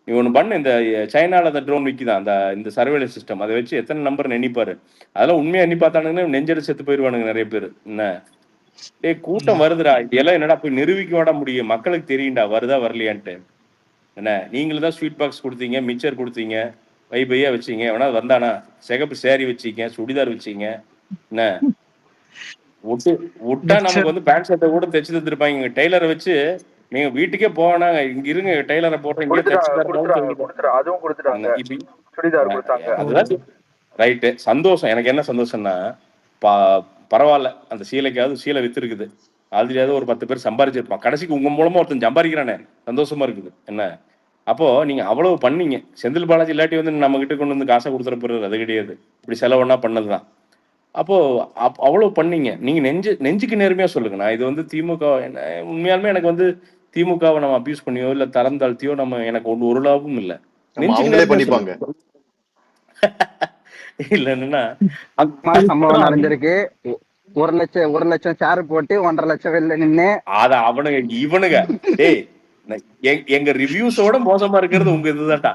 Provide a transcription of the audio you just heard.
நீ ஒண்ணு பண்ணு. இந்த சைனால அந்த ட்ரோன் விக்குதான். இந்த சர்வேலன்ஸ் சிஸ்டம். அதை வச்சு எத்தனை நம்பர் எண்ணிப்பாரு. அதெல்லாம் உண்மையா எண்ணி பார்த்தானுங்கன்னா நெஞ்செடு செத்து போயிருவானுங்க நிறைய பேர். என்ன டேய் கூட்டம் வருதுடா. இதெல்லாம் என்னடா போய் நிரூபிக்க விட முடியும். மக்களுக்கு தெரியும்டா வருதா வரலையான்ட்டு. என்ன நீங்களும் தான் ஸ்வீட் பாக்ஸ் கொடுத்தீங்க, மிச்சர் கொடுத்தீங்க, பையா வச்சீங்க. எவனா வந்தானா சிகப்பு சேரி வச்சீங்க, சுடிதார் வச்சீங்க. என்ன விட்டா நமக்கு வந்து பேண்ட் ஷர்ட்டை கூட தைச்சு தந்துருப்பாங்க. டெய்லரை வச்சு நீங்க வீட்டுக்கே போனா இங்க இருங்க டெய்லரை போடுற இங்கே அதுவும் கொடுத்துட்டாங்க. சுடிதார் கொடுத்தாங்க. அதுதான் ரைட்டு. சந்தோஷம். எனக்கு என்ன சந்தோஷம்னா பரவாயில்ல, அந்த சீலைக்காவது சீலை வித்துருக்குது. ஆல்ரெடியாவது ஒரு 10 பேர் சம்பாரிச்சிருப்பான். கடைசிக்கு உங்க மூலமா ஒருத்தன் சம்பாதிக்கிறானே, சந்தோஷமா இருக்குது. என்ன அப்போ நீங்க அவ்வளவு பண்ணீங்க. செந்தில் பாலாஜி இல்லாட்டி வந்து நம்ம கிட்ட கொண்டு வந்து காசை கொடுத்துட போறது அது கிடையாது. இப்படி செலவுன்னா பண்ணதுதான். அப்போ அவ்வளவு பண்ணீங்க. நீங்க நெஞ்சுக்கு நேர்மையா சொல்லுங்க. நான் இது வந்து திமுக உண்மையாலுமே எனக்கு வந்து திமுகவை நம்ம அபியூஸ் பண்ணியோ இல்ல தரம் தாழ்த்தியோ நம்ம எனக்கு ஒரு லாபமும் இல்ல. அவங்களே பண்ணிப்பாங்க. இல்ல என்னன்னா சம்பவம் நடந்திருக்கு. 1 லட்சம் சேர் போட்டு 1.5 லட்சம் வெளில நின்று அத அவனுங்க இவனுங்க டேய் எங்க ரிவ்யூஸோட மோசமா இருக்கிறது உங்க இதுதான்டா.